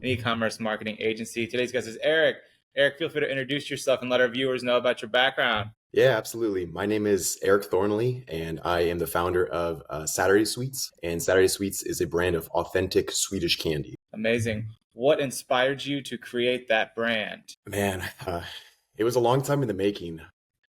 e-commerce marketing agency. Today's guest is Erik. Erik, feel free to introduce yourself and let our viewers know about your background. Yeah, absolutely. My name is Erik Thornally, and I am the founder of Saturday Sweets. And Saturday Sweets is a brand of authentic Swedish candy. Amazing. What inspired you to create that brand? Man, it was a long time in the making.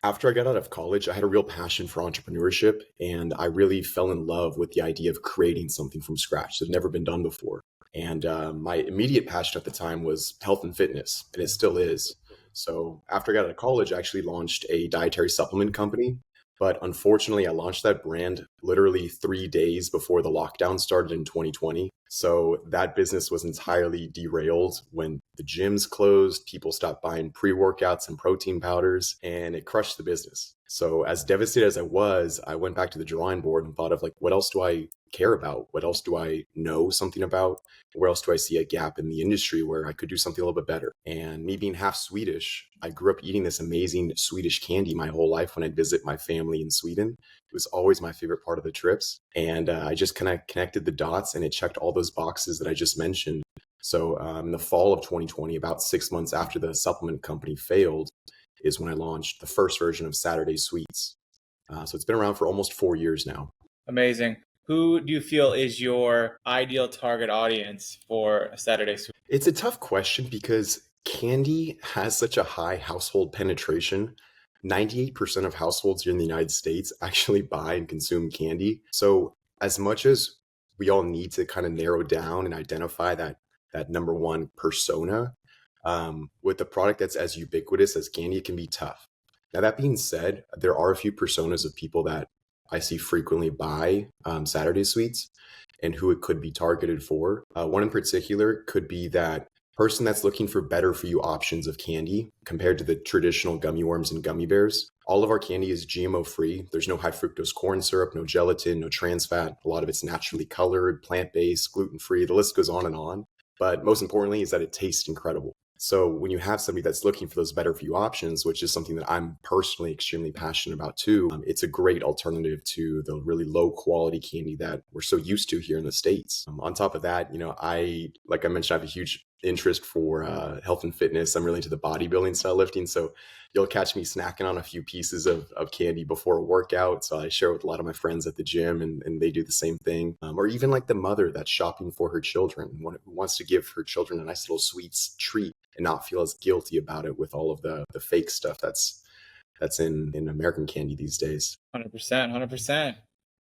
After I got out of college, I had a real passion for entrepreneurship, and I really fell in love with the idea of creating something from scratch that had never been done before. And my immediate passion at the time was health and fitness, and it still is. So after I got out of college, I actually launched a dietary supplement company. But unfortunately, I launched that brand literally 3 days before the lockdown started in 2020. So that business was entirely derailed when the gyms closed, people stopped buying pre-workouts and protein powders, and it crushed the business. So as devastated as I went back to the drawing board and thought of like, what else do I care about? What else do I know something about? Where else do I see a gap in the industry where I could do something a little bit better? And me being half Swedish, I grew up eating this amazing Swedish candy my whole life when I'd visit my family in Sweden. It was always my favorite part of the trips. And I just kind of connected the dots and it checked all those boxes that I just mentioned. So in the fall of 2020, about 6 months after the supplement company failed, is when I launched the first version of Saturday Sweets. So it's been around for almost 4 years now. Amazing. Who do you feel is your ideal target audience for Saturday Sweet? It's a tough question because candy has such a high household penetration. 98% of households here in the United States actually buy and consume candy. So as much as we all need to kind of narrow down and identify that number one persona, with a product that's as ubiquitous as candy, it can be tough. Now, that being said, there are a few personas of people that I see frequently buy Saturday Sweets and who it could be targeted for. One in particular could be that person that's looking for better for you options of candy compared to the traditional gummy worms and gummy bears. All of our candy is GMO free. There's no high fructose corn syrup, no gelatin, no trans fat. A lot of it's naturally colored, plant-based, gluten-free. The list goes on and on. But most importantly is that it tastes incredible. So when you have somebody that's looking for those better for you options, which is something that I'm personally extremely passionate about too, it's a great alternative to the really low quality candy that we're so used to here in the States. On top of that, like I mentioned, I have a huge interest for health and fitness. I'm really into the bodybuilding style lifting. So you'll catch me snacking on a few pieces of candy before a workout. So I share with a lot of my friends at the gym and they do the same thing. Or even like the mother that's shopping for her children, who wants to give her children a nice little sweets treat and not feel as guilty about it with all of the fake stuff that's in American candy these days. 100%, 100%.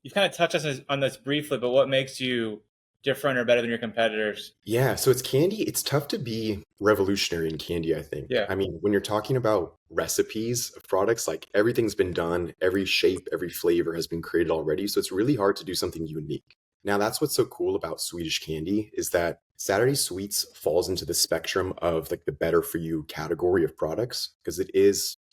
You've kind of touched on this briefly, but what makes you different or better than your competitors? Yeah, so it's candy. It's tough to be revolutionary in candy, I think. Yeah. I mean, when you're talking about recipes of products, like everything's been done, every shape, every flavor has been created already. So it's really hard to do something unique. Now, that's what's so cool about Swedish candy is that Saturday Sweets falls into the spectrum of like the better for you category of products because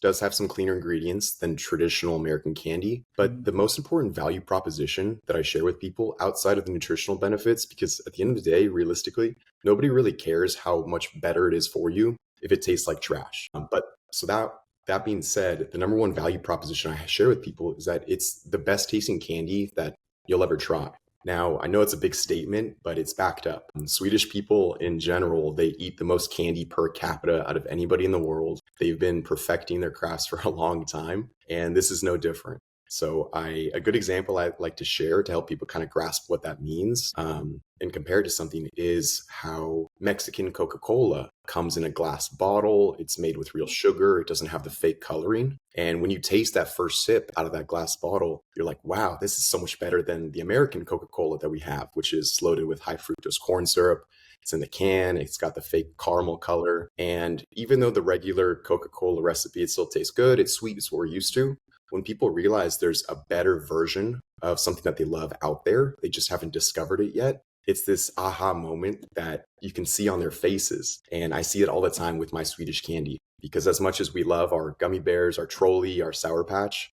does have some cleaner ingredients than traditional American candy. But the most important value proposition that I share with people outside of the nutritional benefits, because at the end of the day, realistically, nobody really cares how much better it is for you if it tastes like trash. That being said, the number one value proposition I share with people is that it's the best tasting candy that you'll ever try. Now, I know it's a big statement, but it's backed up. Swedish people in general, they eat the most candy per capita out of anybody in the world. They've been perfecting their crafts for a long time, and this is no different. So a good example I like to share to help people kind of grasp what that means and compare it to something is how Mexican Coca-Cola comes in a glass bottle. It's made with real sugar. It doesn't have the fake coloring. And when you taste that first sip out of that glass bottle, you're like, wow, this is so much better than the American Coca-Cola that we have, which is loaded with high fructose corn syrup. It's in the can. It's got the fake caramel color. And even though the regular Coca-Cola recipe, it still tastes good, it's sweet, it's what we're used to. When people realize there's a better version of something that they love out there, they just haven't discovered it yet. It's this aha moment that you can see on their faces. And I see it all the time with my Swedish candy, because as much as we love our gummy bears, our Trolli, our Sour Patch,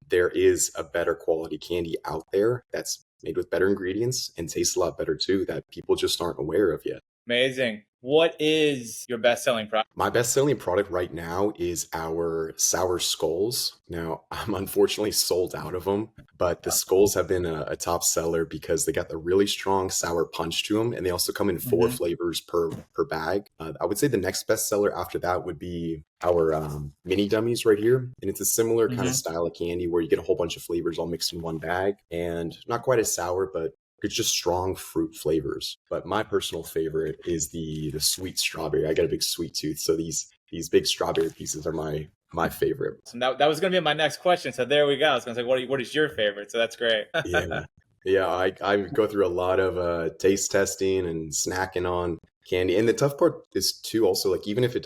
there is a better quality candy out there that's made with better ingredients and tastes a lot better too that people just aren't aware of yet. Amazing. What is your best-selling product? My best-selling product right now is our sour skulls. Now, I'm unfortunately sold out of them, but the skulls have been a top seller because they got the really strong sour punch to them, and they also come in four Hmm. flavors per bag. I would say the next best seller after that would be our mini dummies right here, and it's a similar kind of Hmm. style of candy where you get a whole bunch of flavors all mixed in one bag, and not quite as sour, but it's just strong fruit flavors. But my personal favorite is the sweet strawberry. I got a big sweet tooth, so these big strawberry pieces are my favorite. So that was going to be my next question. So there we go. I was going to say, what is your favorite? So that's great. Yeah. Yeah, I go through a lot of taste testing and snacking on candy. And the tough part is too also like even if it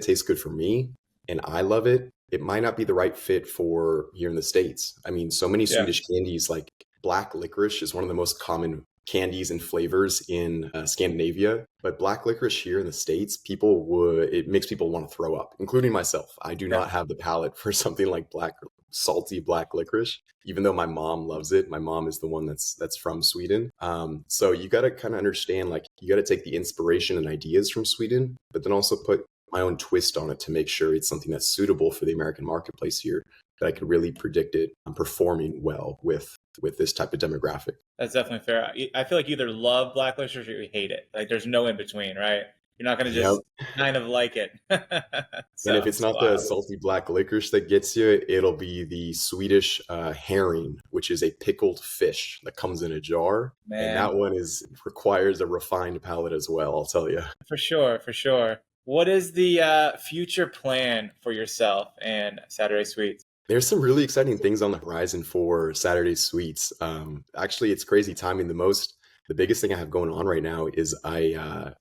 tastes good for me and I love it, it might not be the right fit for here in the States. I mean, so many Yeah. Swedish candies like black licorice is one of the most common candies and flavors in Scandinavia, but black licorice here in the States, it makes people want to throw up, including myself. I do Yeah. not have the palate for something like salty black licorice, even though my mom loves it. My mom is the one that's from Sweden. So you got to kind of understand, like, you got to take the inspiration and ideas from Sweden, but then also put my own twist on it to make sure it's something that's suitable for the American marketplace here, that I could really predict it performing well with this type of demographic. That's definitely fair. I feel like you either love black licorice or you hate it. Like there's no in between, right? You're not going to Yep. just kind of like it. And if So it's not the wow, salty black licorice that gets you, it'll be the Swedish herring, which is a pickled fish that comes in a jar. And man, that one requires a refined palate as well, I'll tell you. for sure, for sure. What is the future plan for yourself and Saturday Sweets? There's some really exciting things on the horizon for Saturday Sweets. Actually, it's crazy timing. The biggest thing I have going on right now is I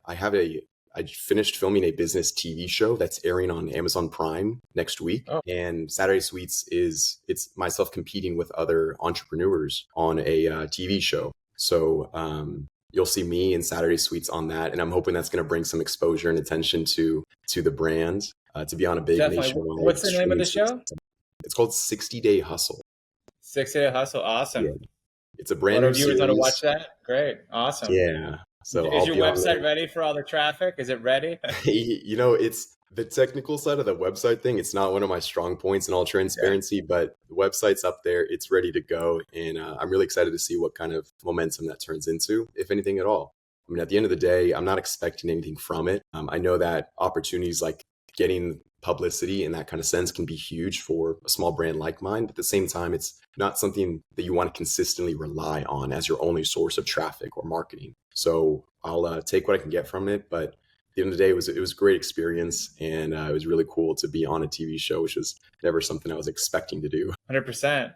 finished filming a business TV show that's airing on Amazon Prime next week. Oh, And Saturday Sweets it's myself competing with other entrepreneurs on a TV show. So you'll see me and Saturday Sweets on that, and I'm hoping that's going to bring some exposure and attention to the brand to be on a big definitely. nationwide What's the name of streaming the service. show? It's called 60 Day Hustle. 6 A Hustle. Yeah. Awesome. It's a Let brand our new viewers know to watch series. that. Great. Awesome. Yeah. So Is I'll your be on website there. ready for all the traffic? Is it ready? It's the technical side of the website thing. It's not one of my strong points in all Yeah. transparency, but the website's up there. It's ready to go. And I'm really excited to see what kind of momentum that turns into, if anything at all. I mean, at the end of the day, I'm not expecting anything from it. I know that opportunities like getting publicity in that kind of sense can be huge for a small brand like mine. But at the same time, it's not something that you want to consistently rely on as your only source of traffic or marketing. So I'll take what I can get from it. But at the end of the day, it was a great experience, and it was really cool to be on a TV show, which was never something I was expecting to do. 100%.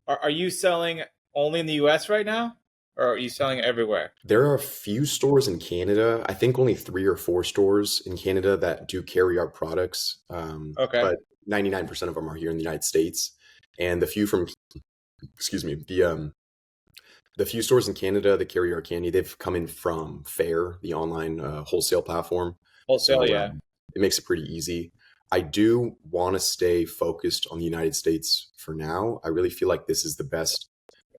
Are you selling only in the US right now? Or are you selling everywhere? There are a few stores in Canada. I think only 3 or 4 stores in Canada that do carry our products, Okay. but 99% of them are here in the United States. And excuse me, the few stores in Canada that carry our candy, they've come in from Fair, the online wholesale platform. Wholesale, So yeah. it makes it pretty easy. I do want to stay focused on the United States for now. I really feel like this is the best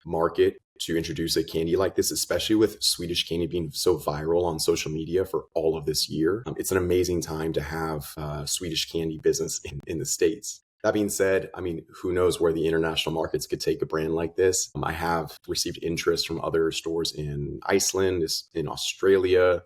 market to introduce a candy like this, especially with Swedish candy being so viral on social media for all of this year. It's an amazing time to have Swedish candy business in the States. That being said, I mean, who knows where the international markets could take a brand like this? I have received interest from other stores in Iceland, in Australia,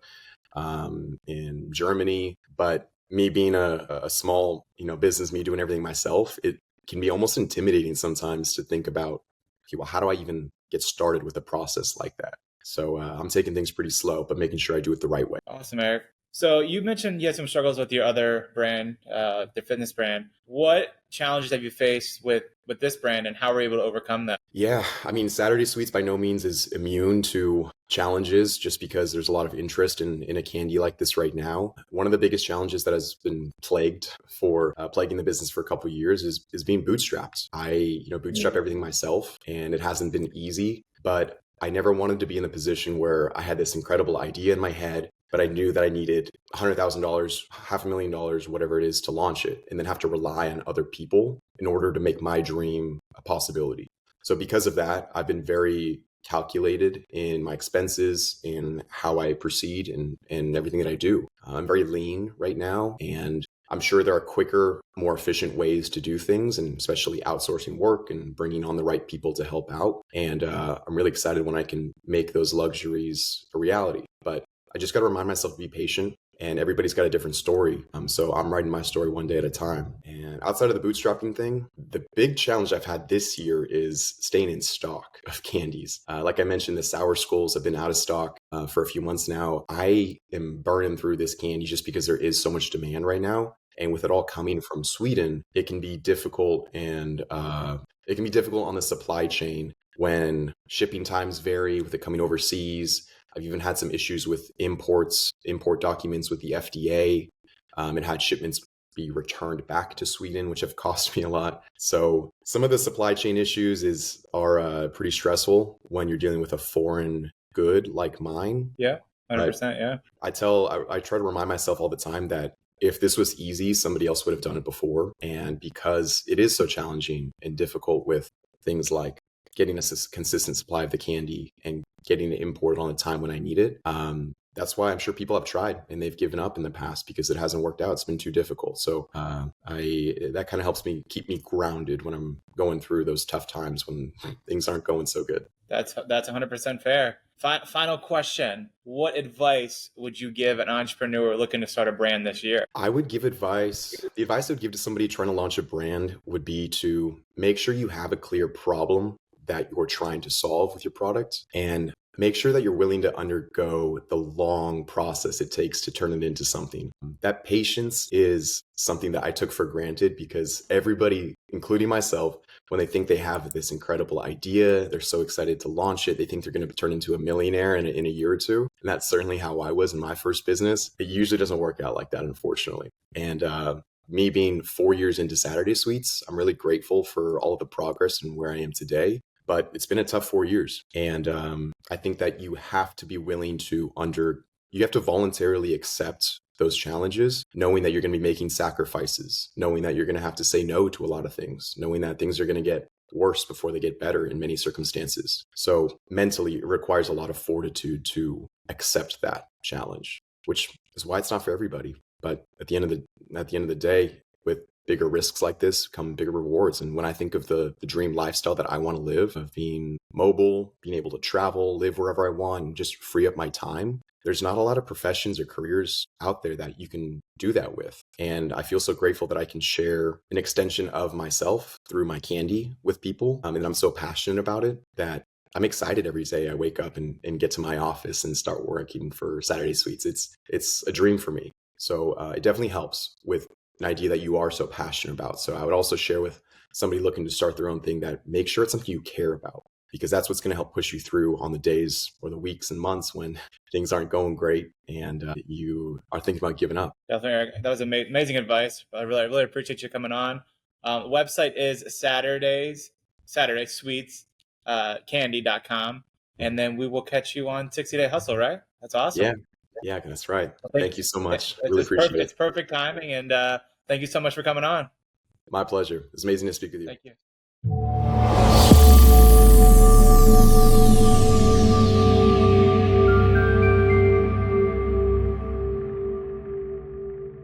in Germany, but me being a small, business, me doing everything myself, it can be almost intimidating sometimes to think about, okay, well, how do I even get started with a process like that? So I'm taking things pretty slow, but making sure I do it the right way. Awesome, Eric. So you mentioned you had some struggles with your other brand, the fitness brand. What challenges have you faced with this brand, and how were you able to overcome them? Yeah, I mean, Saturday Sweets by no means is immune to challenges just because there's a lot of interest in a candy like this right now. One of the biggest challenges that has been plaguing the business for a couple of years is being bootstrapped. I, bootstrap everything myself, and it hasn't been easy, but I never wanted to be in a position where I had this incredible idea in my head, but I knew that I needed $100,000, $500,000, whatever it is, to launch it, and then have to rely on other people in order to make my dream a possibility. So because of that, I've been very calculated in my expenses, in how I proceed, and everything that I do. I'm very lean right now, and I'm sure there are quicker, more efficient ways to do things, and especially outsourcing work and bringing on the right people to help out. And I'm really excited when I can make those luxuries a reality. But I just got to remind myself to be patient, and everybody's got a different story. So I'm writing my story one day at a time. And outside of the bootstrapping thing, the big challenge I've had this year is staying in stock of candies. Like I mentioned, the sour skulls have been out of stock for a few months now. I am burning through this candy just because there is so much demand right now. And with it all coming from Sweden, it can be difficult, and it can be difficult on the supply chain when shipping times vary with it coming overseas. I've even had some issues with import documents with the FDA, and had shipments be returned back to Sweden, which have cost me a lot. So some of the supply chain issues are pretty stressful when you're dealing with a foreign good like mine. Yeah, But 100%. Yeah. I try to remind myself all the time that if this was easy, somebody else would have done it before. And because it is so challenging and difficult with things like getting a consistent supply of the candy and getting it imported on the time when I need it, that's why I'm sure people have tried and they've given up in the past because it hasn't worked out. It's been too difficult. So that kind of helps me keep me grounded when I'm going through those tough times when things aren't going so good. That's 100% fair. Final question. What advice would you give an entrepreneur looking to start a brand this year? I would give advice. The advice I would give to somebody trying to launch a brand would be to make sure you have a clear problem that you're trying to solve with your product, and make sure that you're willing to undergo the long process it takes to turn it into something. That patience is something that I took for granted because everybody, including myself, when they think they have this incredible idea, they're so excited to launch it. They think they're going to turn into a millionaire in a year or two. And that's certainly how I was in my first business. It usually doesn't work out like that, unfortunately. And me being 4 years into Saturday Sweets, I'm really grateful for all of the progress and where I am today. But it's been a tough 4 years. And I think that you have to be willing to you have to voluntarily accept those challenges, knowing that you're going to be making sacrifices, knowing that you're going to have to say no to a lot of things, knowing that things are going to get worse before they get better in many circumstances. So mentally, it requires a lot of fortitude to accept that challenge, which is why it's not for everybody. But at the end of the day, with bigger risks like this come bigger rewards. And when I think of the dream lifestyle that I want to live, of being mobile, being able to travel, live wherever I want, and just free up my time, there's not a lot of professions or careers out there that you can do that with. And I feel so grateful that I can share an extension of myself through my candy with people. And I'm so passionate about it that I'm excited every day I wake up and get to my office and start working for Saturday Sweets. It's a dream for me. So it definitely helps with an idea that you are so passionate about. So I would also share with somebody looking to start their own thing that make sure it's something you care about, because that's what's going to help push you through on the days or the weeks and months when things aren't going great and you are thinking about giving up. Definitely, Eric. That was amazing advice. I really appreciate you coming on. Website is Saturday Sweets candy.com. And then we will catch you on 60 Day Hustle, right? That's awesome. Yeah, that's right. Well, Thank you so much. Really appreciate it. It's perfect timing. And thank you so much for coming on. My pleasure. It's amazing to speak with you. Thank you.